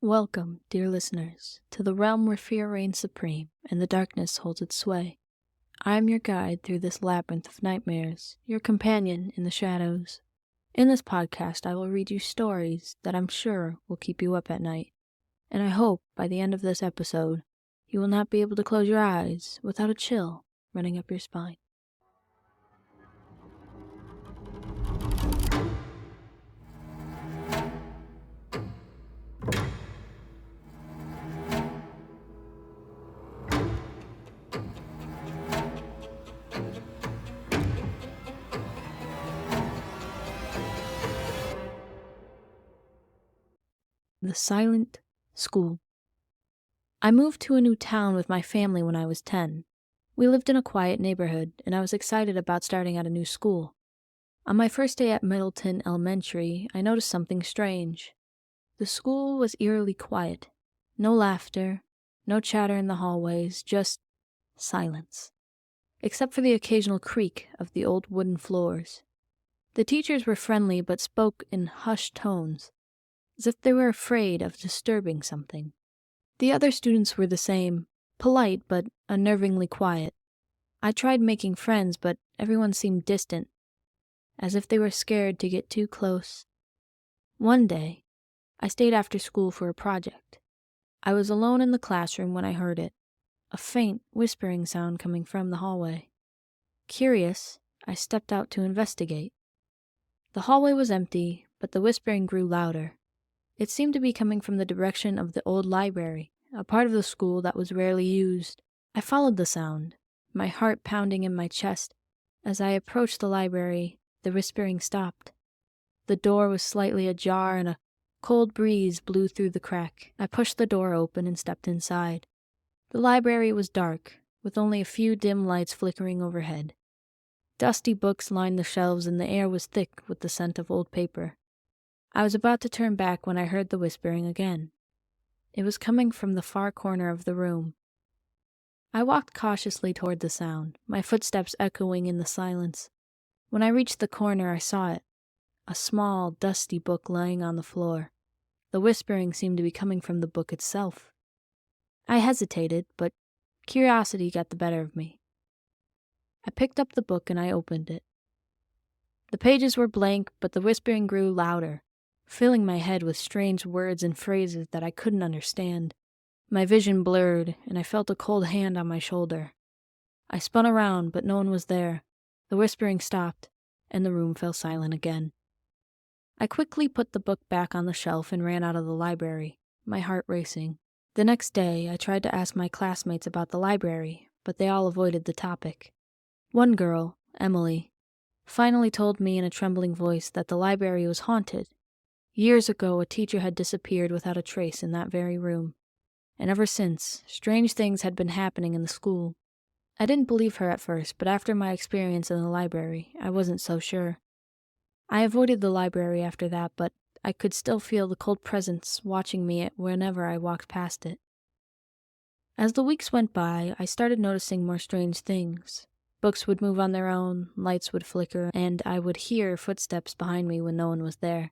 Welcome, dear listeners, to the realm where fear reigns supreme and the darkness holds its sway. I am your guide through this labyrinth of nightmares, your companion in the shadows. In this podcast, I will read you stories that I'm sure will keep you up at night, and I hope by the end of this episode, you will not be able to close your eyes without a chill running up your spine. The Silent School. I moved to a new town with my family when I was 10. We lived in a quiet neighborhood, and I was excited about starting at a new school. On my first day at Middleton Elementary, I noticed something strange. The school was eerily quiet. No laughter, no chatter in the hallways, just silence. Except for the occasional creak of the old wooden floors. The teachers were friendly but spoke in hushed tones, as if they were afraid of disturbing something. The other students were the same, polite but unnervingly quiet. I tried making friends, but everyone seemed distant, as if they were scared to get too close. One day, I stayed after school for a project. I was alone in the classroom when I heard it, a faint whispering sound coming from the hallway. Curious, I stepped out to investigate. The hallway was empty, but the whispering grew louder. It seemed to be coming from the direction of the old library, a part of the school that was rarely used. I followed the sound, my heart pounding in my chest. As I approached the library, the whispering stopped. The door was slightly ajar and a cold breeze blew through the crack. I pushed the door open and stepped inside. The library was dark, with only a few dim lights flickering overhead. Dusty books lined the shelves and the air was thick with the scent of old paper. I was about to turn back when I heard the whispering again. It was coming from the far corner of the room. I walked cautiously toward the sound, my footsteps echoing in the silence. When I reached the corner, I saw it, a small, dusty book lying on the floor. The whispering seemed to be coming from the book itself. I hesitated, but curiosity got the better of me. I picked up the book and I opened it. The pages were blank, but the whispering grew louder, filling my head with strange words and phrases that I couldn't understand. My vision blurred, and I felt a cold hand on my shoulder. I spun around, but no one was there. The whispering stopped, and the room fell silent again. I quickly put the book back on the shelf and ran out of the library, my heart racing. The next day, I tried to ask my classmates about the library, but they all avoided the topic. One girl, Emily, finally told me in a trembling voice that the library was haunted. Years ago, a teacher had disappeared without a trace in that very room, and ever since, strange things had been happening in the school. I didn't believe her at first, but after my experience in the library, I wasn't so sure. I avoided the library after that, but I could still feel the cold presence watching me whenever I walked past it. As the weeks went by, I started noticing more strange things. Books would move on their own, lights would flicker, and I would hear footsteps behind me when no one was there.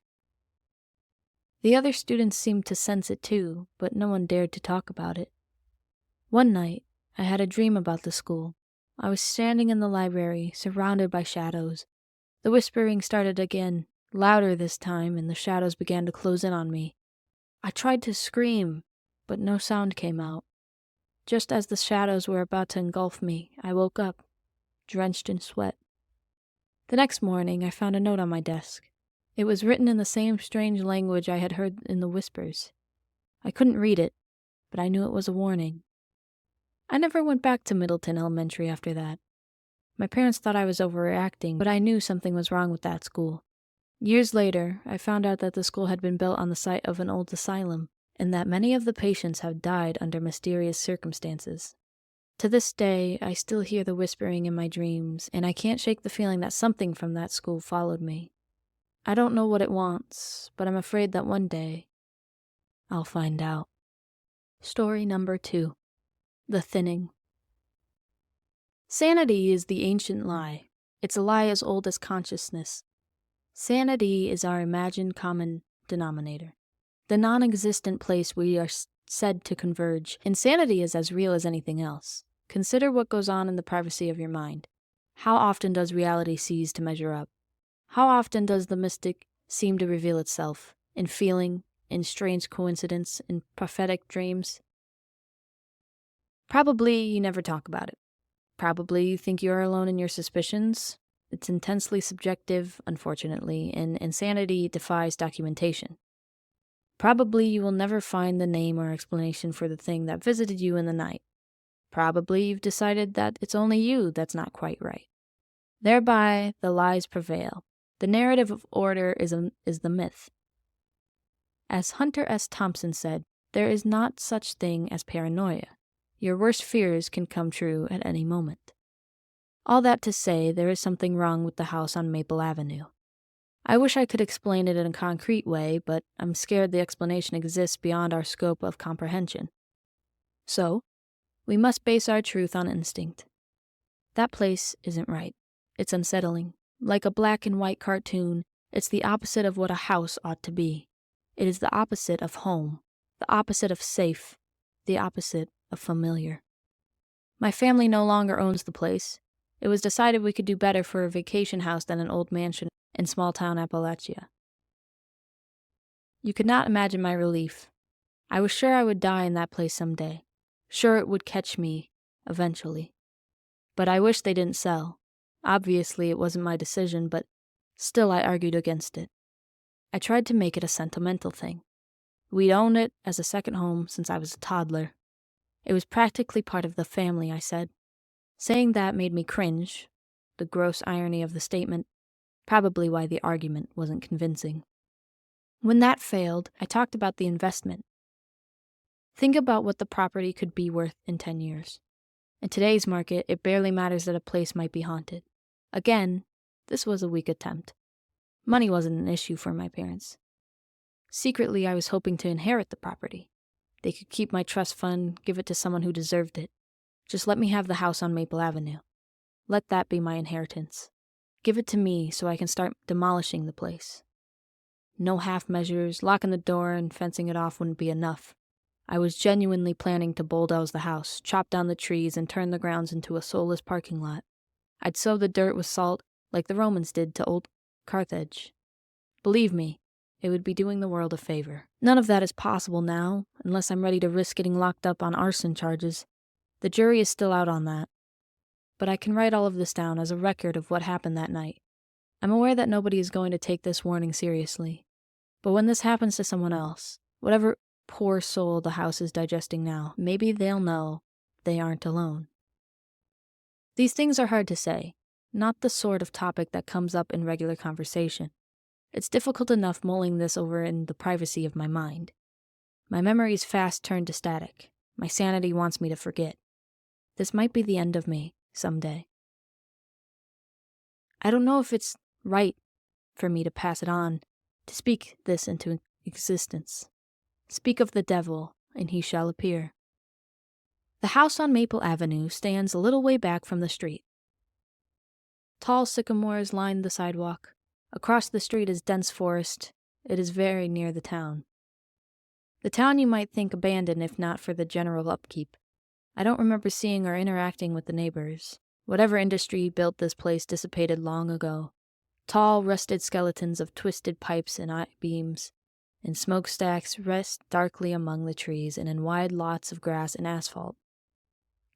The other students seemed to sense it too, but no one dared to talk about it. One night, I had a dream about the school. I was standing in the library, surrounded by shadows. The whispering started again, louder this time, and the shadows began to close in on me. I tried to scream, but no sound came out. Just as the shadows were about to engulf me, I woke up, drenched in sweat. The next morning, I found a note on my desk. It was written in the same strange language I had heard in the whispers. I couldn't read it, but I knew it was a warning. I never went back to Middleton Elementary after that. My parents thought I was overreacting, but I knew something was wrong with that school. Years later, I found out that the school had been built on the site of an old asylum, and that many of the patients had died under mysterious circumstances. To this day, I still hear the whispering in my dreams, and I can't shake the feeling that something from that school followed me. I don't know what it wants, but I'm afraid that one day, I'll find out. Story number 2. The Thinning. Sanity is the ancient lie. It's a lie as old as consciousness. Sanity is our imagined common denominator. the non-existent place we are said to converge. Insanity is as real as anything else. Consider what goes on in the privacy of your mind. How often does reality cease to measure up? How often does the mystic seem to reveal itself? In feeling, in strange coincidence, in prophetic dreams? Probably you never talk about it. Probably you think you are alone in your suspicions. It's intensely subjective, unfortunately, and insanity defies documentation. Probably you will never find the name or explanation for the thing that visited you in the night. Probably you've decided that it's only you that's not quite right. Thereby, the lies prevail. The narrative of order is the myth. As Hunter S. Thompson said, there is not such thing as paranoia. Your worst fears can come true at any moment. All that to say, there is something wrong with the house on Maple Avenue. I wish I could explain it in a concrete way, but I'm scared the explanation exists beyond our scope of comprehension. So, we must base our truth on instinct. That place isn't right. It's unsettling. Like a black and white cartoon, it's the opposite of what a house ought to be. It is the opposite of home, the opposite of safe, the opposite of familiar. My family no longer owns the place. It was decided we could do better for a vacation house than an old mansion in small-town Appalachia. You could not imagine my relief. I was sure I would die in that place someday. Sure it would catch me, eventually. But I wish they didn't sell. Obviously it wasn't my decision, but still I argued against it. I tried to make it a sentimental thing. We'd owned it as a second home since I was a toddler. It was practically part of the family, I said. Saying that made me cringe, the gross irony of the statement, probably why the argument wasn't convincing. When that failed, I talked about the investment. Think about what the property could be worth in 10 years. In today's market, it barely matters that a place might be haunted. Again, this was a weak attempt. Money wasn't an issue for my parents. Secretly, I was hoping to inherit the property. They could keep my trust fund, give it to someone who deserved it. Just let me have the house on Maple Avenue. Let that be my inheritance. Give it to me so I can start demolishing the place. No half measures, locking the door and fencing it off wouldn't be enough. I was genuinely planning to bulldoze the house, chop down the trees, and turn the grounds into a soulless parking lot. I'd sow the dirt with salt, like the Romans did to old Carthage. Believe me, it would be doing the world a favor. None of that is possible now, unless I'm ready to risk getting locked up on arson charges. The jury is still out on that. But I can write all of this down as a record of what happened that night. I'm aware that nobody is going to take this warning seriously. But when this happens to someone else, whatever poor soul the house is digesting now, maybe they'll know they aren't alone. These things are hard to say, not the sort of topic that comes up in regular conversation. It's difficult enough mulling this over in the privacy of my mind. My memories fast turn to static. My sanity wants me to forget. This might be the end of me, someday. I don't know if it's right for me to pass it on, to speak this into existence. Speak of the devil, and he shall appear. The house on Maple Avenue stands a little way back from the street. Tall sycamores line the sidewalk. Across the street is dense forest. It is very near the town. The town you might think abandoned if not for the general upkeep. I don't remember seeing or interacting with the neighbors. Whatever industry built this place dissipated long ago. Tall, rusted skeletons of twisted pipes and I-beams and smokestacks rest darkly among the trees and in wide lots of grass and asphalt.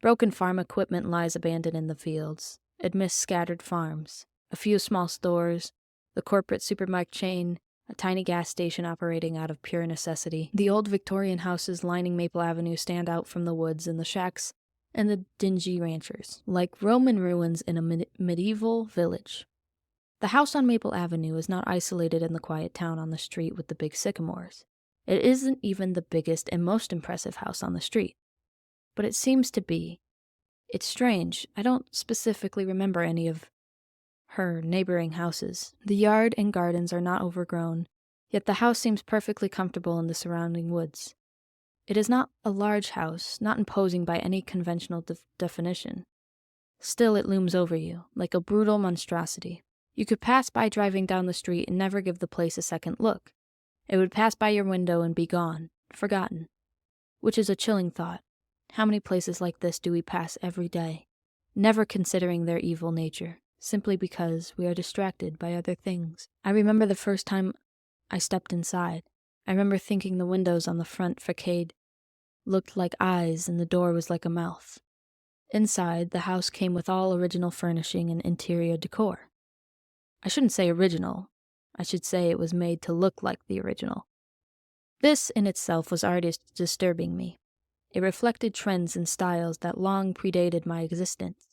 Broken farm equipment lies abandoned in the fields, amidst scattered farms, a few small stores, the corporate supermarket chain, a tiny gas station operating out of pure necessity. The old Victorian houses lining Maple Avenue stand out from the woods and the shacks and the dingy ranchers, like Roman ruins in a medieval village. The house on Maple Avenue is not isolated in the quiet town on the street with the big sycamores. It isn't even the biggest and most impressive house on the street. But it seems to be. It's strange, I don't specifically remember any of her neighboring houses. The yard and gardens are not overgrown, yet the house seems perfectly comfortable in the surrounding woods. It is not a large house, not imposing by any conventional definition. Still it looms over you, like a brutal monstrosity. You could pass by driving down the street and never give the place a second look. It would pass by your window and be gone, forgotten. Which is a chilling thought. How many places like this do we pass every day, never considering their evil nature, simply because we are distracted by other things? I remember the first time I stepped inside. I remember thinking the windows on the front facade looked like eyes and the door was like a mouth. Inside, the house came with all original furnishing and interior decor. I shouldn't say original. I should say it was made to look like the original. This in itself was already disturbing me. It reflected trends and styles that long predated my existence.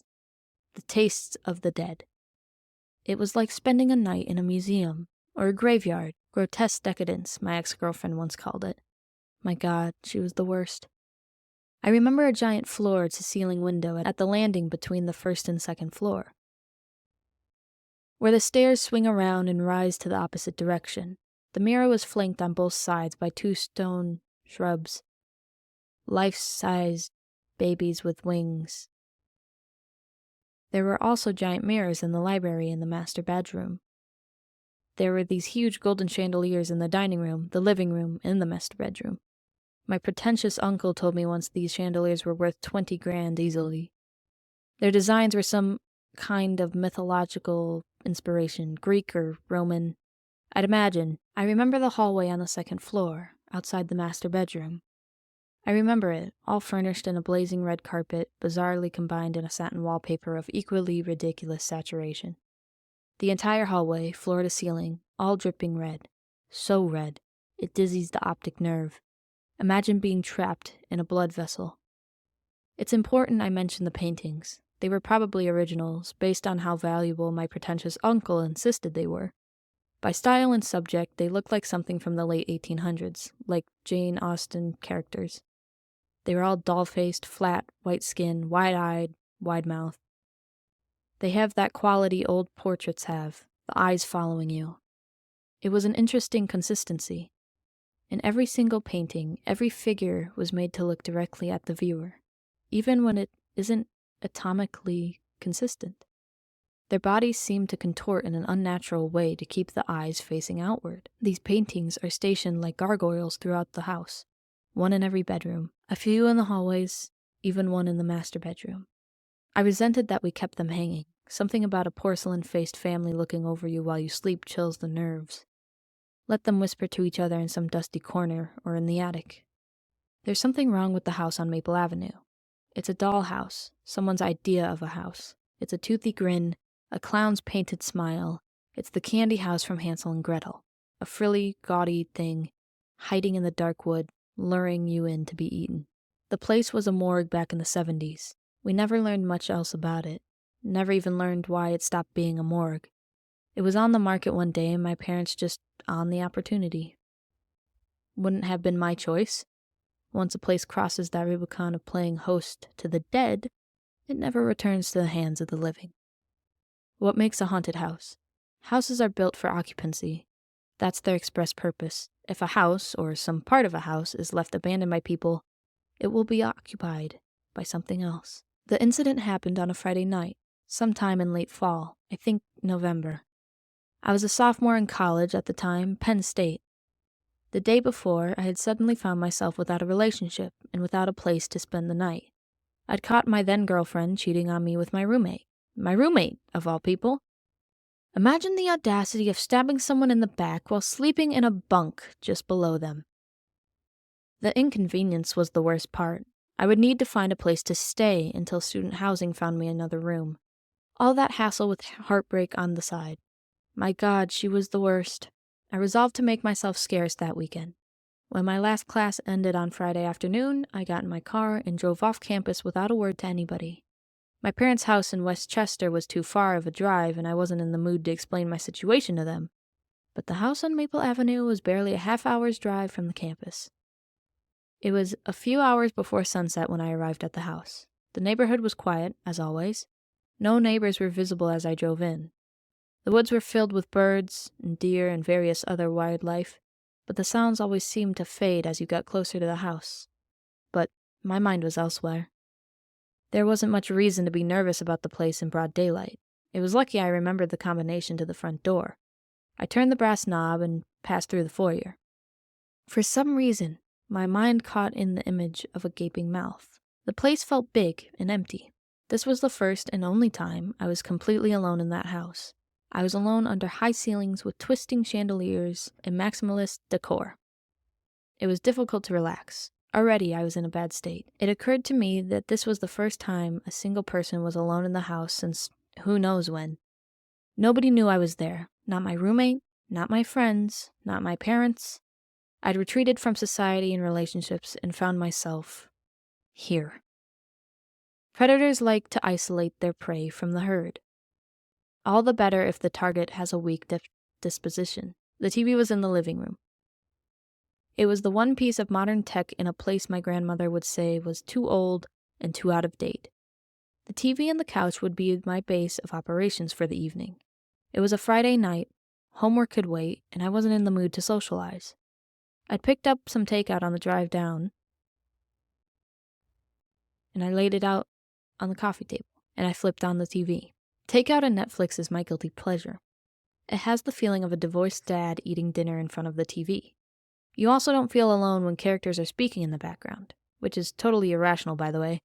The tastes of the dead. It was like spending a night in a museum or a graveyard. Grotesque decadence, my ex-girlfriend once called it. My God, she was the worst. I remember a giant floor-to-ceiling window at the landing between the first and second floor, where the stairs swing around and rise to the opposite direction. The mirror was flanked on both sides by 2 stone shrubs, life-sized babies with wings. There were also giant mirrors in the library and the master bedroom. There were these huge golden chandeliers in the dining room, the living room, and the master bedroom. My pretentious uncle told me once these chandeliers were worth 20 grand easily. Their designs were some kind of mythological inspiration, Greek or Roman. I'd imagine. I remember the hallway on the second floor, outside the master bedroom. I remember it, all furnished in a blazing red carpet, bizarrely combined in a satin wallpaper of equally ridiculous saturation. The entire hallway, floor to ceiling, all dripping red. So red, it dizzies the optic nerve. Imagine being trapped in a blood vessel. It's important I mention the paintings. They were probably originals, based on how valuable my pretentious uncle insisted they were. By style and subject, they looked like something from the late 1800s, like Jane Austen characters. They were all doll-faced, flat, white skin, wide-eyed, wide-mouthed. They have that quality old portraits have, the eyes following you. It was an interesting consistency. In every single painting, every figure was made to look directly at the viewer, even when it isn't atomically consistent. Their bodies seem to contort in an unnatural way to keep the eyes facing outward. These paintings are stationed like gargoyles throughout the house, one in every bedroom, a few in the hallways, even one in the master bedroom. I resented that we kept them hanging. Something about a porcelain-faced family looking over you while you sleep chills the nerves. Let them whisper to each other in some dusty corner or in the attic. There's something wrong with the house on Maple Avenue. It's a dollhouse, someone's idea of a house. It's a toothy grin, a clown's painted smile. It's the candy house from Hansel and Gretel, a frilly, gaudy thing, hiding in the dark wood, luring you in to be eaten. The place was a morgue back in the 70s. We never learned much else about it. Never even learned why it stopped being a morgue. It was on the market one day and my parents just on the opportunity. Wouldn't have been my choice. Once a place crosses that Rubicon of playing host to the dead, it never returns to the hands of the living. What makes a haunted house? Houses are built for occupancy. That's their express purpose. If a house, or some part of a house, is left abandoned by people, it will be occupied by something else. The incident happened on a Friday night, sometime in late fall, I think November. I was a sophomore in college at the time, Penn State. The day before, I had suddenly found myself without a relationship and without a place to spend the night. I'd caught my then-girlfriend cheating on me with my roommate. My roommate, of all people. Imagine the audacity of stabbing someone in the back while sleeping in a bunk just below them. The inconvenience was the worst part. I would need to find a place to stay until student housing found me another room. All that hassle with heartbreak on the side. My God, she was the worst. I resolved to make myself scarce that weekend. When my last class ended on Friday afternoon, I got in my car and drove off campus without a word to anybody. My parents' house in Westchester was too far of a drive, and I wasn't in the mood to explain my situation to them. But the house on Maple Avenue was barely a half-hour's drive from the campus. It was a few hours before sunset when I arrived at the house. The neighborhood was quiet, as always. No neighbors were visible as I drove in. The woods were filled with birds and deer and various other wildlife, but the sounds always seemed to fade as you got closer to the house. But my mind was elsewhere. There wasn't much reason to be nervous about the place in broad daylight. It was lucky I remembered the combination to the front door. I turned the brass knob and passed through the foyer. For some reason, my mind caught in the image of a gaping mouth. The place felt big and empty. This was the first and only time I was completely alone in that house. I was alone under high ceilings with twisting chandeliers and maximalist decor. It was difficult to relax. Already I was in a bad state. It occurred to me that this was the first time a single person was alone in the house since who knows when. Nobody knew I was there. Not my roommate, not my friends, not my parents. I'd retreated from society and relationships and found myself here. Predators like to isolate their prey from the herd. All the better if the target has a weak disposition. The TV was in the living room. It was the one piece of modern tech in a place my grandmother would say was too old and too out of date. The TV and the couch would be my base of operations for the evening. It was a Friday night, homework could wait, and I wasn't in the mood to socialize. I'd picked up some takeout on the drive down, and I laid it out on the coffee table, and I flipped on the TV. Takeout and Netflix is my guilty pleasure. It has the feeling of a divorced dad eating dinner in front of the TV. You also don't feel alone when characters are speaking in the background, which is totally irrational, by the way.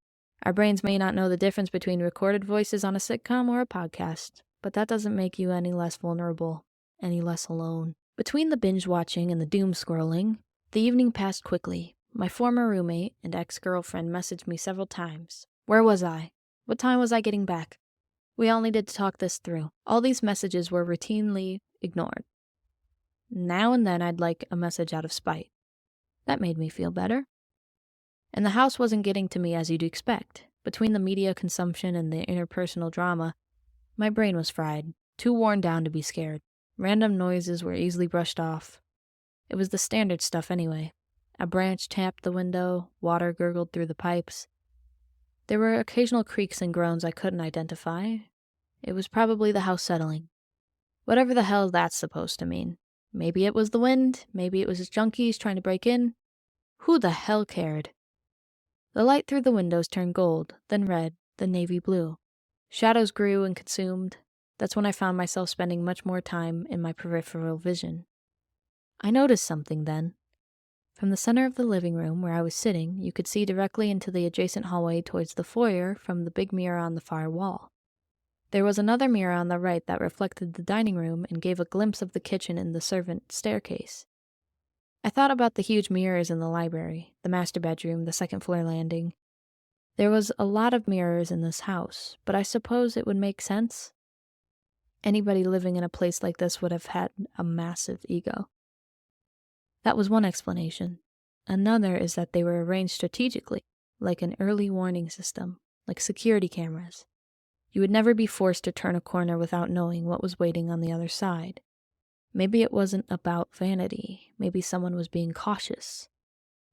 Our brains may not know the difference between recorded voices on a sitcom or a podcast, but that doesn't make you any less vulnerable, any less alone. Between the binge watching and the doom scrolling, the evening passed quickly. My former roommate and ex-girlfriend messaged me several times. Where was I? What time was I getting back? We all needed to talk this through. All these messages were routinely ignored. Now and then I'd like a message out of spite. That made me feel better. And the house wasn't getting to me as you'd expect. Between the media consumption and the interpersonal drama, my brain was fried, too worn down to be scared. Random noises were easily brushed off. It was the standard stuff anyway. A branch tapped the window, water gurgled through the pipes. There were occasional creaks and groans I couldn't identify. It was probably the house settling. Whatever the hell that's supposed to mean. Maybe it was the wind, maybe it was junkies trying to break in. Who the hell cared? The light through the windows turned gold, then red, then navy blue. Shadows grew and consumed. That's when I found myself spending much more time in my peripheral vision. I noticed something then. From the center of the living room where I was sitting, you could see directly into the adjacent hallway towards the foyer from the big mirror on the far wall. There was another mirror on the right that reflected the dining room and gave a glimpse of the kitchen and the servant staircase. I thought about the huge mirrors in the library, the master bedroom, the second-floor landing. There was a lot of mirrors in this house, but I suppose it would make sense. Anybody living in a place like this would have had a massive ego. That was one explanation. Another is that they were arranged strategically, like an early warning system, like security cameras. You would never be forced to turn a corner without knowing what was waiting on the other side. Maybe it wasn't about vanity. Maybe someone was being cautious.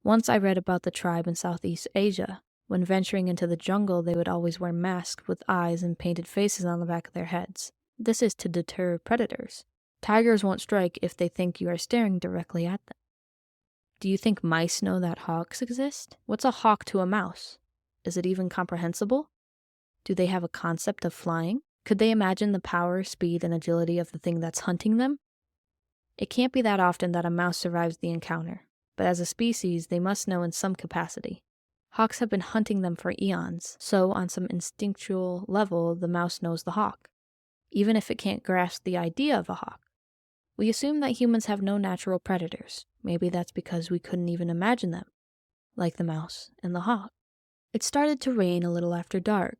Once I read about the tribe in Southeast Asia. When venturing into the jungle, they would always wear masks with eyes and painted faces on the back of their heads. This is to deter predators. Tigers won't strike if they think you are staring directly at them. Do you think mice know that hawks exist? What's a hawk to a mouse? Is it even comprehensible? Do they have a concept of flying? Could they imagine the power, speed, and agility of the thing that's hunting them? It can't be that often that a mouse survives the encounter, but as a species, they must know in some capacity. Hawks have been hunting them for eons, so on some instinctual level, the mouse knows the hawk, even if it can't grasp the idea of a hawk. We assume that humans have no natural predators. Maybe that's because we couldn't even imagine them, like the mouse and the hawk. It started to rain a little after dark.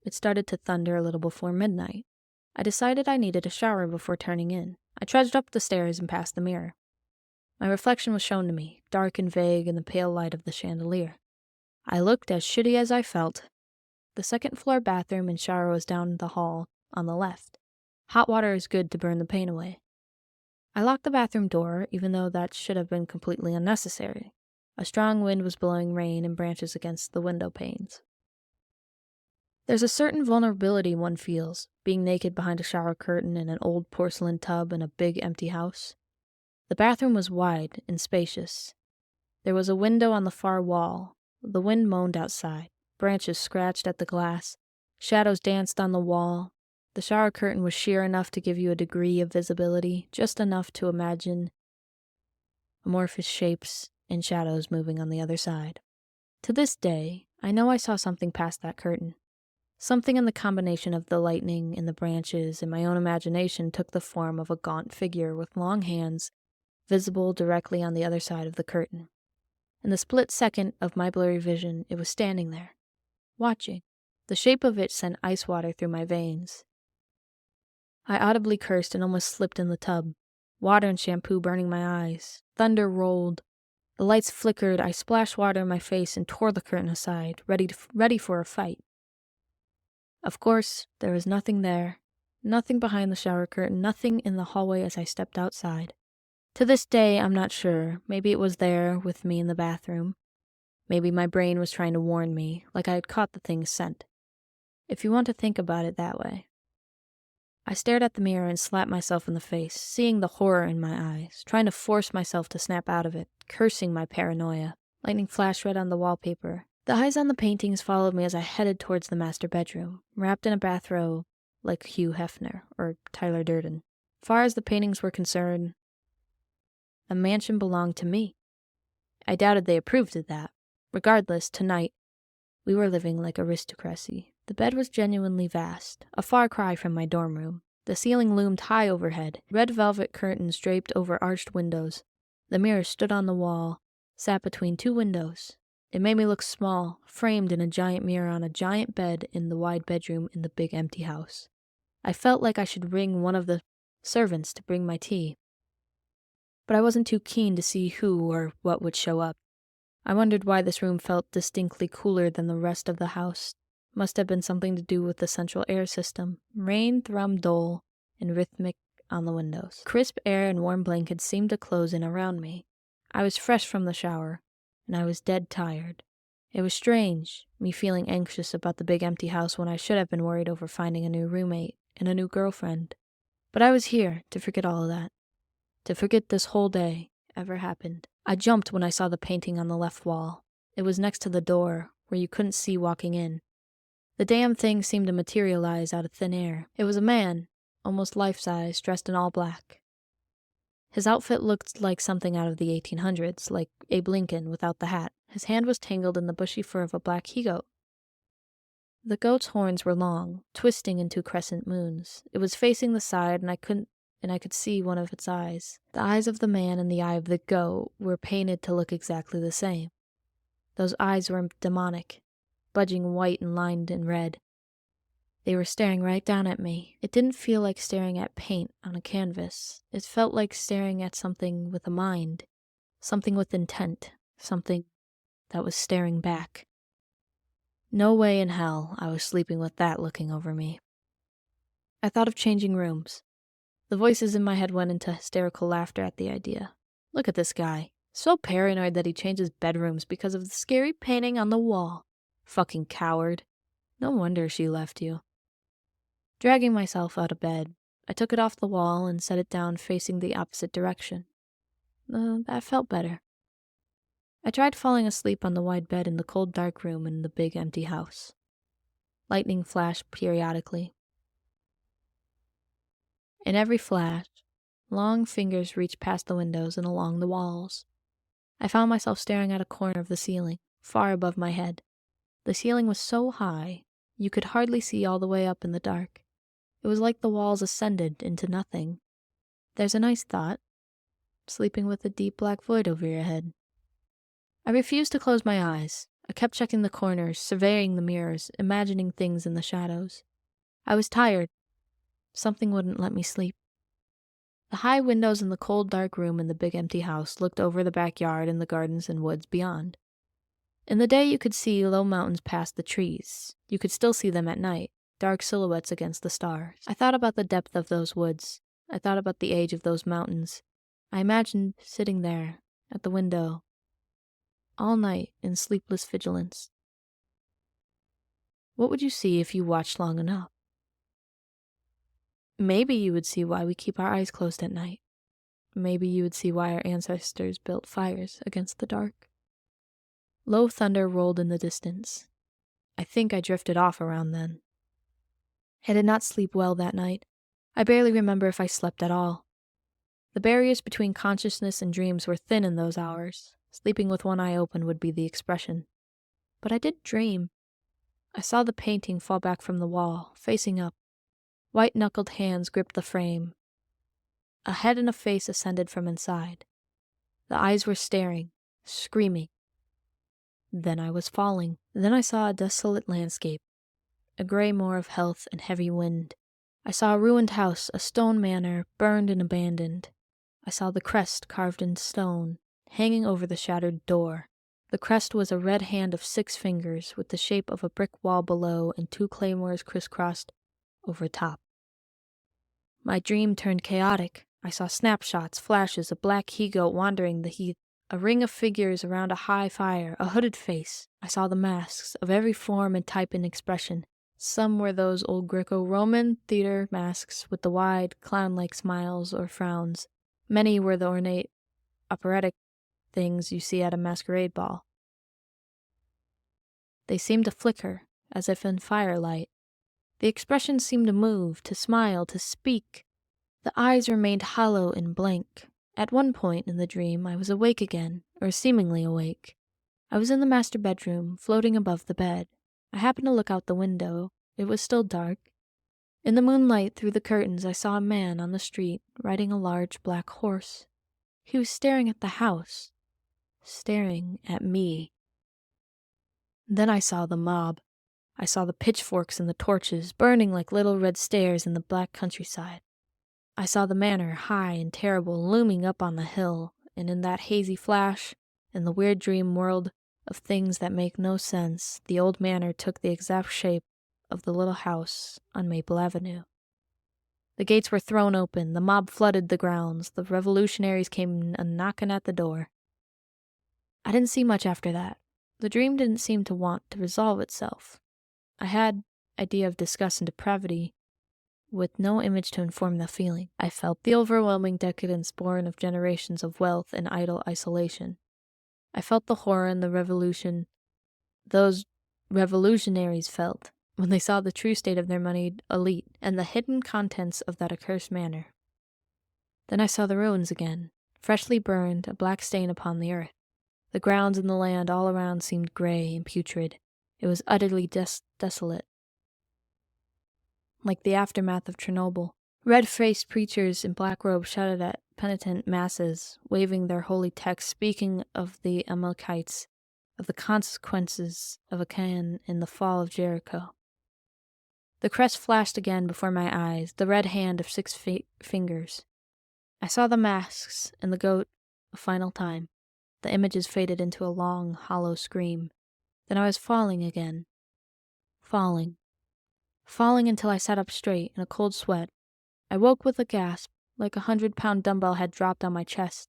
It started to thunder a little before midnight. I decided I needed a shower before turning in. I trudged up the stairs and past the mirror. My reflection was shown to me, dark and vague in the pale light of the chandelier. I looked as shitty as I felt. The second-floor bathroom and shower was down the hall on the left. Hot water is good to burn the pain away. I locked the bathroom door, even though that should have been completely unnecessary. A strong wind was blowing rain and branches against the window panes. There's a certain vulnerability one feels, being naked behind a shower curtain in an old porcelain tub in a big empty house. The bathroom was wide and spacious. There was a window on the far wall. The wind moaned outside. Branches scratched at the glass. Shadows danced on the wall. The shower curtain was sheer enough to give you a degree of visibility, just enough to imagine amorphous shapes and shadows moving on the other side. To this day, I know I saw something past that curtain. Something in the combination of the lightning and the branches and my own imagination took the form of a gaunt figure with long hands, visible directly on the other side of the curtain. In the split second of my blurry vision, it was standing there, watching. The shape of it sent ice water through my veins. I audibly cursed and almost slipped in the tub, water and shampoo burning my eyes. Thunder rolled. The lights flickered. I splashed water in my face and tore the curtain aside, ready for a fight. Of course, there was nothing there, nothing behind the shower curtain, nothing in the hallway as I stepped outside. To this day, I'm not sure. Maybe it was there with me in the bathroom. Maybe my brain was trying to warn me, like I had caught the thing's scent. If you want to think about it that way. I stared at the mirror and slapped myself in the face, seeing the horror in my eyes, trying to force myself to snap out of it, cursing my paranoia. Lightning flashed red on the wallpaper. The eyes on the paintings followed me as I headed towards the master bedroom, wrapped in a bathrobe like Hugh Hefner or Tyler Durden. Far as the paintings were concerned, the mansion belonged to me. I doubted they approved of that. Regardless, tonight, we were living like aristocracy. The bed was genuinely vast, a far cry from my dorm room. The ceiling loomed high overhead, red velvet curtains draped over arched windows. The mirror stood on the wall, sat between two windows. It made me look small, framed in a giant mirror on a giant bed in the wide bedroom in the big empty house. I felt like I should ring one of the servants to bring my tea. But I wasn't too keen to see who or what would show up. I wondered why this room felt distinctly cooler than the rest of the house. Must have been something to do with the central air system. Rain thrummed dull and rhythmic on the windows. Crisp air and warm blankets seemed to close in around me. I was fresh from the shower, and I was dead tired. It was strange, me feeling anxious about the big empty house when I should have been worried over finding a new roommate and a new girlfriend. But I was here to forget all of that. To forget this whole day ever happened. I jumped when I saw the painting on the left wall. It was next to the door, where you couldn't see walking in. The damn thing seemed to materialize out of thin air. It was a man, almost life-size, dressed in all black. His outfit looked like something out of the 1800s, like Abe Lincoln without the hat. His hand was tangled in the bushy fur of a black he-goat. The goat's horns were long, twisting into crescent moons. It was facing the side, and I could see one of its eyes. The eyes of the man and the eye of the goat were painted to look exactly the same. Those eyes were demonic, budging white and lined in red. They were staring right down at me. It didn't feel like staring at paint on a canvas. It felt like staring at something with a mind, something with intent, something that was staring back. No way in hell I was sleeping with that looking over me. I thought of changing rooms. The voices in my head went into hysterical laughter at the idea. Look at this guy. So paranoid that he changes bedrooms because of the scary painting on the wall. Fucking coward. No wonder she left you. Dragging myself out of bed, I took it off the wall and set it down facing the opposite direction. That felt better. I tried falling asleep on the wide bed in the cold dark room in the big empty house. Lightning flashed periodically. In every flash, long fingers reached past the windows and along the walls. I found myself staring at a corner of the ceiling, far above my head. The ceiling was so high, you could hardly see all the way up in the dark. It was like the walls ascended into nothing. There's a nice thought, sleeping with a deep black void over your head. I refused to close my eyes. I kept checking the corners, surveying the mirrors, imagining things in the shadows. I was tired. Something wouldn't let me sleep. The high windows in the cold, dark room in the big empty house looked over the backyard and the gardens and woods beyond. In the day you could see low mountains past the trees. You could still see them at night, dark silhouettes against the stars. I thought about the depth of those woods. I thought about the age of those mountains. I imagined sitting there, at the window, all night in sleepless vigilance. What would you see if you watched long enough? Maybe you would see why we keep our eyes closed at night. Maybe you would see why our ancestors built fires against the dark. Low thunder rolled in the distance. I think I drifted off around then. I did not sleep well that night. I barely remember if I slept at all. The barriers between consciousness and dreams were thin in those hours. Sleeping with one eye open would be the expression. But I did dream. I saw the painting fall back from the wall, facing up. White-knuckled hands gripped the frame. A head and a face ascended from inside. The eyes were staring, screaming. Then I was falling. Then I saw a desolate landscape, a gray moor of health and heavy wind. I saw a ruined house, a stone manor, burned and abandoned. I saw the crest carved in stone, hanging over the shattered door. The crest was a red hand of 6 fingers with the shape of a brick wall below and 2 claymores crisscrossed over top. My dream turned chaotic. I saw snapshots, flashes, a black he-goat wandering the heath, a ring of figures around a high fire, a hooded face. I saw the masks of every form and type and expression. Some were those old Greco-Roman theater masks with the wide, clown-like smiles or frowns. Many were the ornate, operatic things you see at a masquerade ball. They seemed to flicker, as if in firelight. The expressions seemed to move, to smile, to speak. The eyes remained hollow and blank. At one point in the dream, I was awake again, or seemingly awake. I was in the master bedroom, floating above the bed. I happened to look out the window. It was still dark. In the moonlight through the curtains, I saw a man on the street, riding a large black horse. He was staring at the house, staring at me. Then I saw the mob. I saw the pitchforks and the torches burning like little red stairs in the black countryside. I saw the manor, high and terrible, looming up on the hill, and in that hazy flash, in the weird dream world of things that make no sense, the old manor took the exact shape of the little house on Maple Avenue. The gates were thrown open, the mob flooded the grounds, the revolutionaries came a-knocking at the door. I didn't see much after that. The dream didn't seem to want to resolve itself. I had idea of disgust and depravity, with no image to inform the feeling. I felt the overwhelming decadence born of generations of wealth and idle isolation. I felt the horror and the revolution those revolutionaries felt when they saw the true state of their moneyed elite and the hidden contents of that accursed manor. Then I saw the ruins again, freshly burned, a black stain upon the earth. The grounds and the land all around seemed gray and putrid. It was utterly desolate, like the aftermath of Chernobyl. Red-faced preachers in black robes shouted at penitent masses, waving their holy texts, speaking of the Amalekites, of the consequences of Achan and the fall of Jericho. The crest flashed again before my eyes, the red hand of 6 fingers. I saw the masks and the goat a final time. The images faded into a long, hollow scream. Then I was falling again. Falling until I sat up straight in a cold sweat. I woke with a gasp, like a 100-pound dumbbell had dropped on my chest.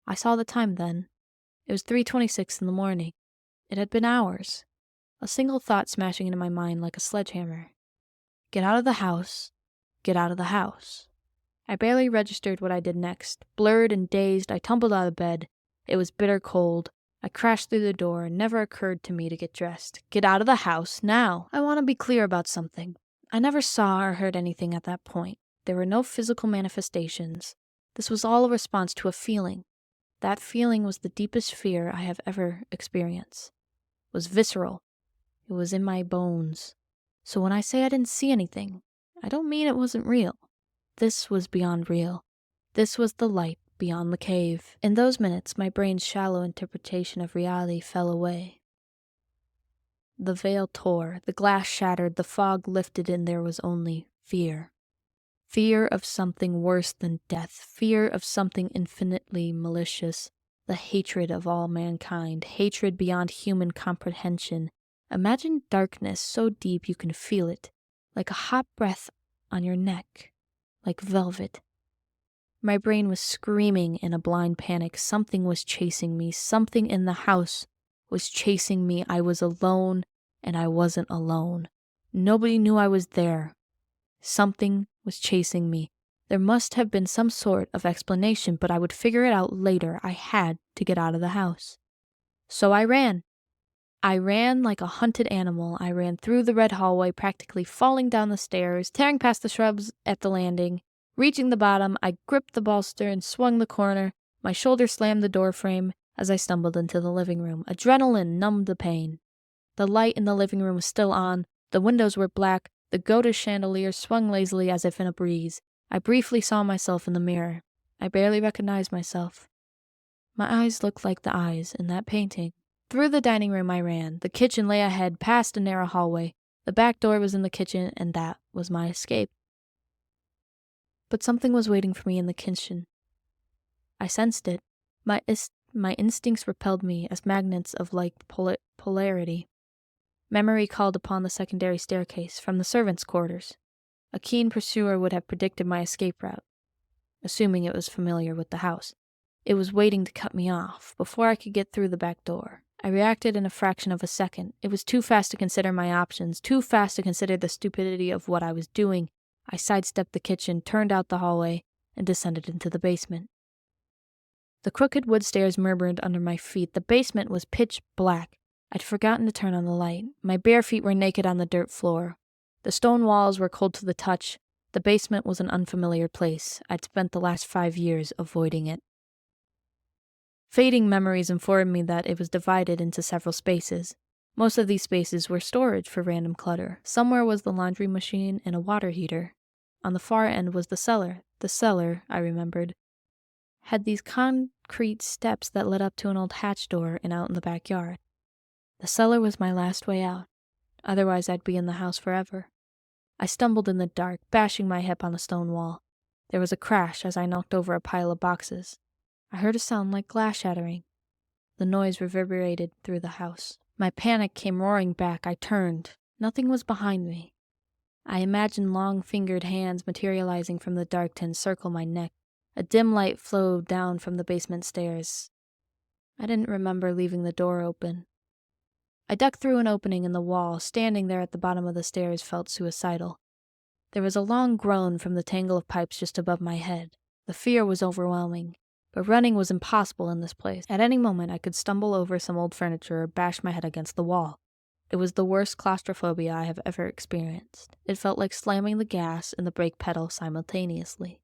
I saw the time then. It was 3:26 in the morning. It had been hours. A single thought smashing into my mind like a sledgehammer. Get out of the house. Get out of the house. I barely registered what I did next. Blurred and dazed, I tumbled out of bed. It was bitter cold. I crashed through the door. It never occurred to me to get dressed. Get out of the house, now. I want to be clear about something. I never saw or heard anything at that point. There were no physical manifestations. This was all a response to a feeling. That feeling was the deepest fear I have ever experienced. It was visceral. It was in my bones. So when I say I didn't see anything, I don't mean it wasn't real. This was beyond real. This was the light beyond the cave. In those minutes, my brain's shallow interpretation of reality fell away. The veil tore, the glass shattered, the fog lifted, and there was only fear. Fear of something worse than death, fear of something infinitely malicious, the hatred of all mankind, hatred beyond human comprehension. Imagine darkness so deep you can feel it, like a hot breath on your neck, like velvet. My brain was screaming in a blind panic. Something was chasing me. Something in the house was chasing me. I was alone, and I wasn't alone. Nobody knew I was there. Something was chasing me. There must have been some sort of explanation, but I would figure it out later. I had to get out of the house. So I ran. I ran like a hunted animal. I ran through the red hallway, practically falling down the stairs, tearing past the shrubs at the landing. Reaching the bottom, I gripped the bolster and swung the corner. My shoulder slammed the door frame as I stumbled into the living room. Adrenaline numbed the pain. The light in the living room was still on. The windows were black. The Goda chandelier swung lazily as if in a breeze. I briefly saw myself in the mirror. I barely recognized myself. My eyes looked like the eyes in that painting. Through the dining room I ran. The kitchen lay ahead, past a narrow hallway. The back door was in the kitchen, and that was my escape. But something was waiting for me in the kitchen. I sensed it. My instincts repelled me as magnets of like polarity. Memory called upon the secondary staircase from the servants' quarters. A keen pursuer would have predicted my escape route, assuming it was familiar with the house. It was waiting to cut me off before I could get through the back door. I reacted in a fraction of a second. It was too fast to consider my options, too fast to consider the stupidity of what I was doing. I sidestepped the kitchen, turned out the hallway, and descended into the basement. The crooked wood stairs murmured under my feet. The basement was pitch black. I'd forgotten to turn on the light. My bare feet were naked on the dirt floor. The stone walls were cold to the touch. The basement was an unfamiliar place. I'd spent the last 5 years avoiding it. Fading memories informed me that it was divided into several spaces. Most of these spaces were storage for random clutter. Somewhere was the laundry machine and a water heater. On the far end was the cellar. The cellar, I remembered, had these concrete steps that led up to an old hatch door and out in the backyard. The cellar was my last way out. Otherwise, I'd be in the house forever. I stumbled in the dark, bashing my hip on a stone wall. There was a crash as I knocked over a pile of boxes. I heard a sound like glass shattering. The noise reverberated through the house. My panic came roaring back. I turned. Nothing was behind me. I imagined long-fingered hands materializing from the dark to encircle my neck. A dim light flowed down from the basement stairs. I didn't remember leaving the door open. I ducked through an opening in the wall. Standing there at the bottom of the stairs felt suicidal. There was a long groan from the tangle of pipes just above my head. The fear was overwhelming, but running was impossible in this place. At any moment I could stumble over some old furniture or bash my head against the wall. It was the worst claustrophobia I have ever experienced. It felt like slamming the gas and the brake pedal simultaneously.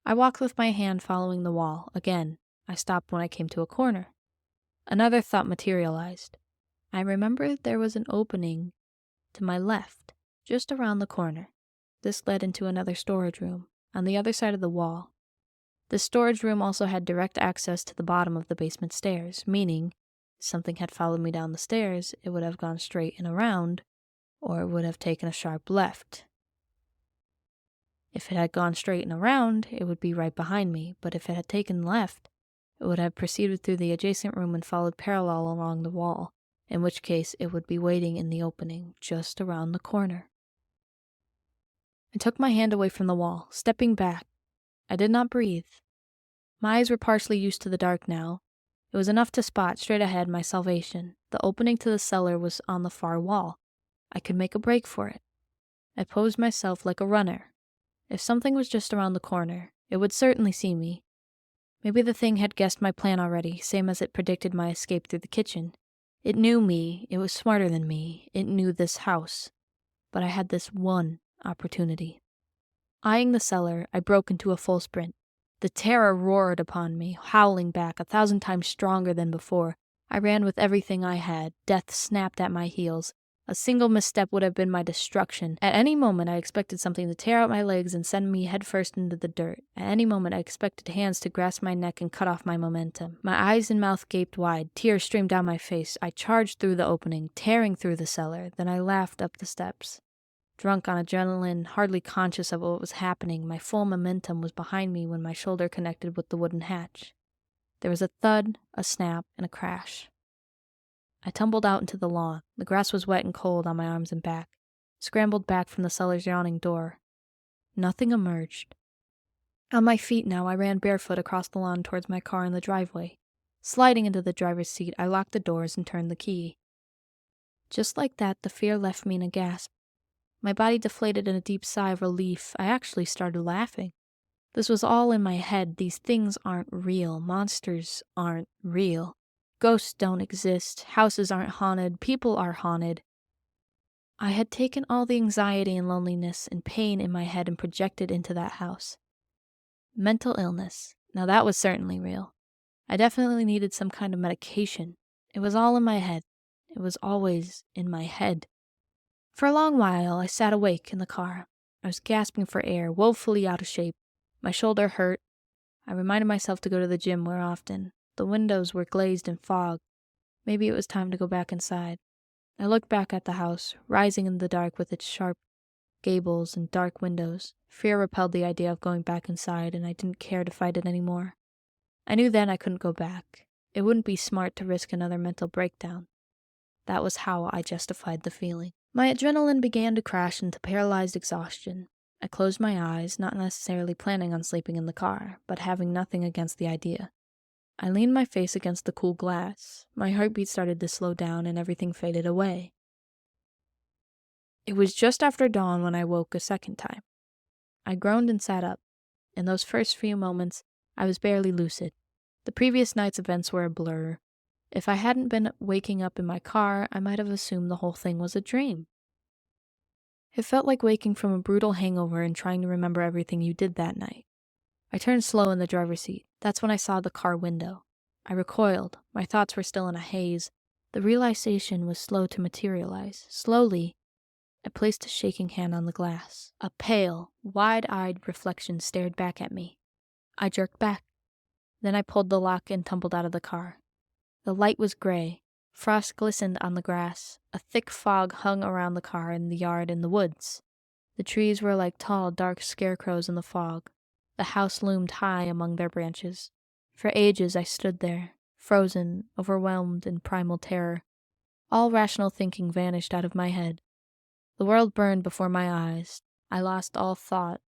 I walked with my hand following the wall. Again, I stopped when I came to a corner. Another thought materialized. I remembered there was an opening to my left, just around the corner. This led into another storage room, on the other side of the wall. This storage room also had direct access to the bottom of the basement stairs, meaning if something had followed me down the stairs, it would have gone straight and around, or it would have taken a sharp left. If it had gone straight and around, it would be right behind me, but if it had taken left, it would have proceeded through the adjacent room and followed parallel along the wall, in which case it would be waiting in the opening just around the corner. I took my hand away from the wall, stepping back. I did not breathe. My eyes were partially used to the dark now. It was enough to spot straight ahead my salvation. The opening to the cellar was on the far wall. I could make a break for it. I posed myself like a runner. If something was just around the corner, it would certainly see me. Maybe the thing had guessed my plan already, same as it predicted my escape through the kitchen. It knew me. It was smarter than me. It knew this house. But I had this one opportunity. Eyeing the cellar, I broke into a full sprint. The terror roared upon me, howling back 1,000 times stronger than before. I ran with everything I had. Death snapped at my heels. A single misstep would have been my destruction. At any moment, I expected something to tear out my legs and send me headfirst into the dirt. At any moment, I expected hands to grasp my neck and cut off my momentum. My eyes and mouth gaped wide. Tears streamed down my face. I charged through the opening, tearing through the cellar. Then I laughed up the steps. Drunk on adrenaline, hardly conscious of what was happening, my full momentum was behind me when my shoulder connected with the wooden hatch. There was a thud, a snap, and a crash. I tumbled out into the lawn. The grass was wet and cold on my arms and back. Scrambled back from the cellar's yawning door. Nothing emerged. On my feet now, I ran barefoot across the lawn towards my car in the driveway. Sliding into the driver's seat, I locked the doors and turned the key. Just like that, the fear left me in a gasp. My body deflated in a deep sigh of relief. I actually started laughing. This was all in my head. These things aren't real. Monsters aren't real. Ghosts don't exist. Houses aren't haunted. People are haunted. I had taken all the anxiety and loneliness and pain in my head and projected into that house. Mental illness. Now that was certainly real. I definitely needed some kind of medication. It was all in my head. It was always in my head. For a long while, I sat awake in the car. I was gasping for air, woefully out of shape. My shoulder hurt. I reminded myself to go to the gym more often. The windows were glazed in fog. Maybe it was time to go back inside. I looked back at the house, rising in the dark with its sharp gables and dark windows. Fear repelled the idea of going back inside, and I didn't care to fight it anymore. I knew then I couldn't go back. It wouldn't be smart to risk another mental breakdown. That was how I justified the feeling. My adrenaline began to crash into paralyzed exhaustion. I closed my eyes, not necessarily planning on sleeping in the car, but having nothing against the idea. I leaned my face against the cool glass. My heartbeat started to slow down and everything faded away. It was just after dawn when I woke a second time. I groaned and sat up. In those first few moments, I was barely lucid. The previous night's events were a blur. If I hadn't been waking up in my car, I might have assumed the whole thing was a dream. It felt like waking from a brutal hangover and trying to remember everything you did that night. I turned slow in the driver's seat. That's when I saw the car window. I recoiled. My thoughts were still in a haze. The realization was slow to materialize. Slowly, I placed a shaking hand on the glass. A pale, wide-eyed reflection stared back at me. I jerked back. Then I pulled the lock and tumbled out of the car. The light was gray. Frost glistened on the grass. A thick fog hung around the car and the yard and the woods. The trees were like tall, dark scarecrows in the fog. The house loomed high among their branches. For ages I stood there, frozen, overwhelmed in primal terror. All rational thinking vanished out of my head. The world burned before my eyes. I lost all thought,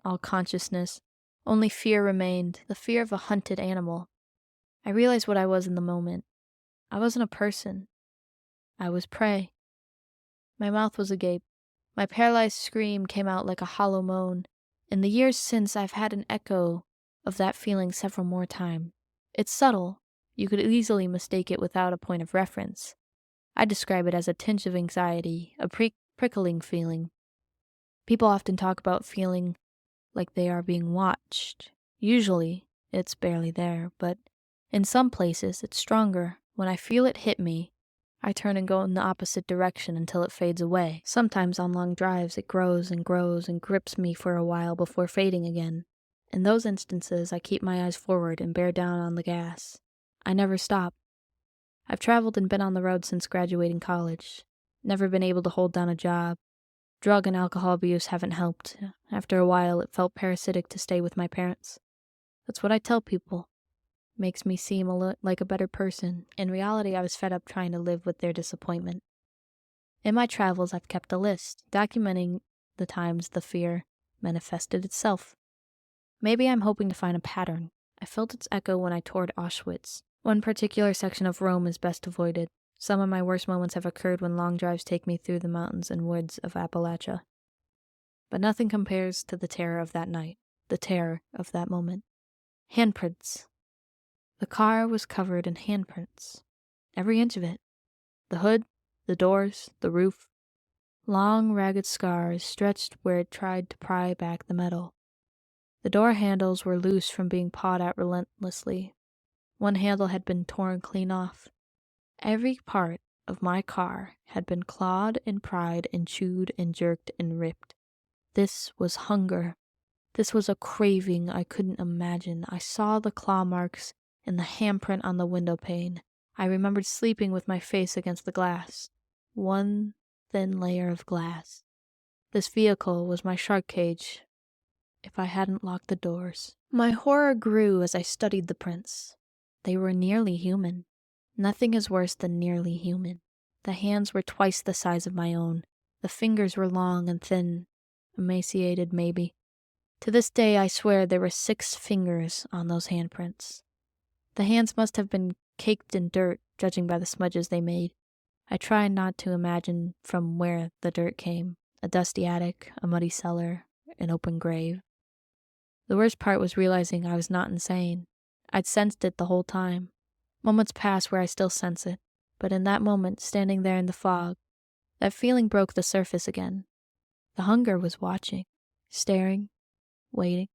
all consciousness. Only fear remained, the fear of a hunted animal. I realized what I was in the moment. I wasn't a person. I was prey. My mouth was agape. My paralyzed scream came out like a hollow moan. In the years since, I've had an echo of that feeling several more times. It's subtle. You could easily mistake it without a point of reference. I describe it as a tinge of anxiety, a prickling feeling. People often talk about feeling like they are being watched. Usually, it's barely there, but in some places, it's stronger. When I feel it hit me, I turn and go in the opposite direction until it fades away. Sometimes on long drives, it grows and grows and grips me for a while before fading again. In those instances, I keep my eyes forward and bear down on the gas. I never stop. I've traveled and been on the road since graduating college. Never been able to hold down a job. Drug and alcohol abuse haven't helped. After a while, it felt parasitic to stay with my parents. That's what I tell people. Makes me seem like a better person. In reality, I was fed up trying to live with their disappointment. In my travels, I've kept a list, documenting the times the fear manifested itself. Maybe I'm hoping to find a pattern. I felt its echo when I toured Auschwitz. One particular section of Rome is best avoided. Some of my worst moments have occurred when long drives take me through the mountains and woods of Appalachia. But nothing compares to the terror of that night, the terror of that moment. Handprints. The car was covered in handprints. Every inch of it. The hood, the doors, the roof. Long, ragged scars stretched where it tried to pry back the metal. The door handles were loose from being pawed at relentlessly. One handle had been torn clean off. Every part of my car had been clawed and pried and chewed and jerked and ripped. This was hunger. This was a craving I couldn't imagine. I saw the claw marks and the handprint on the window pane. I remembered sleeping with my face against the glass. One thin layer of glass. This vehicle was my shark cage, if I hadn't locked the doors. My horror grew as I studied the prints. They were nearly human. Nothing is worse than nearly human. The hands were twice the size of my own. The fingers were long and thin, emaciated maybe. To this day, I swear there were 6 fingers on those handprints. The hands must have been caked in dirt, judging by the smudges they made. I tried not to imagine from where the dirt came. A dusty attic, a muddy cellar, an open grave. The worst part was realizing I was not insane. I'd sensed it the whole time. Moments pass where I still sense it, but in that moment, standing there in the fog, that feeling broke the surface again. The hunger was watching, staring, waiting.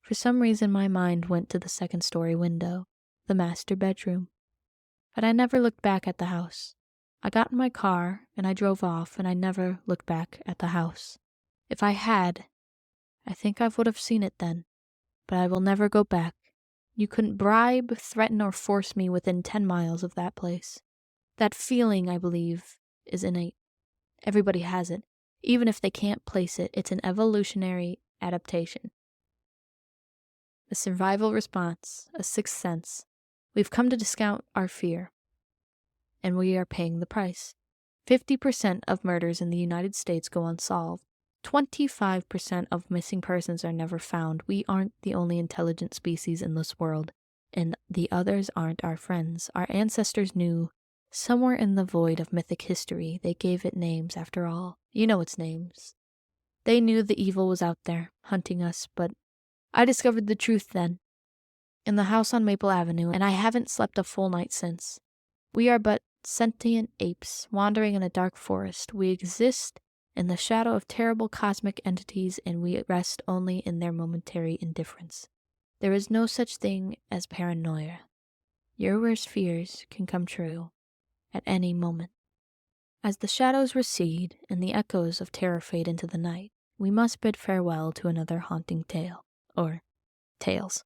For some reason, my mind went to the second-story window, the master bedroom. But I never looked back at the house. I got in my car and I drove off, and I never looked back at the house. If I had, I think I would have seen it then, but I will never go back. You couldn't bribe, threaten, or force me within 10 miles of that place. That feeling, I believe, is innate. Everybody has it. Even if they can't place it, it's an evolutionary adaptation. A survival response, a sixth sense. We've come to discount our fear, and we are paying the price. 50% of murders in the United States go unsolved. 25% of missing persons are never found. We aren't the only intelligent species in this world, and the others aren't our friends. Our ancestors knew. Somewhere in the void of mythic history, they gave it names after all. You know its names. They knew the evil was out there, hunting us, but I discovered the truth then, in the house on Maple Avenue, and I haven't slept a full night since. We are but sentient apes wandering in a dark forest. We exist in the shadow of terrible cosmic entities, and we rest only in their momentary indifference. There is no such thing as paranoia. Your worst fears can come true at any moment. As the shadows recede and the echoes of terror fade into the night, we must bid farewell to another haunting tale, or tales.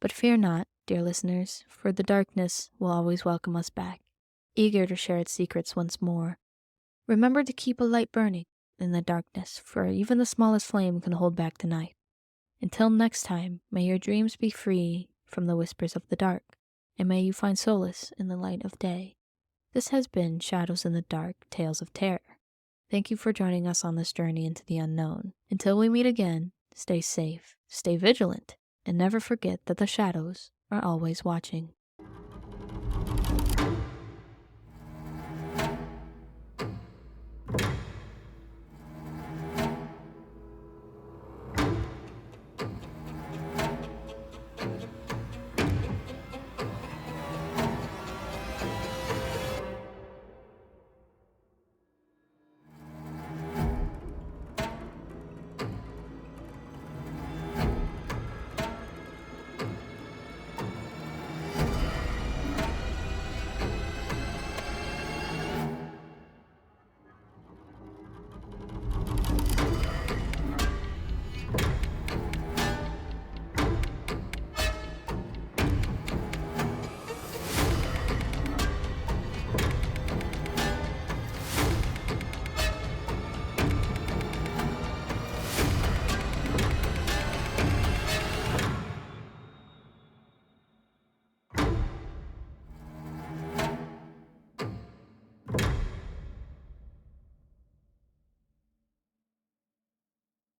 But fear not, dear listeners, for the darkness will always welcome us back, eager to share its secrets once more. Remember to keep a light burning in the darkness, for even the smallest flame can hold back the night. Until next time, may your dreams be free from the whispers of the dark, and may you find solace in the light of day. This has been Shadows in the Dark, Tales of Terror. Thank you for joining us on this journey into the unknown. Until we meet again, stay safe, stay vigilant, and never forget that the shadows are always watching.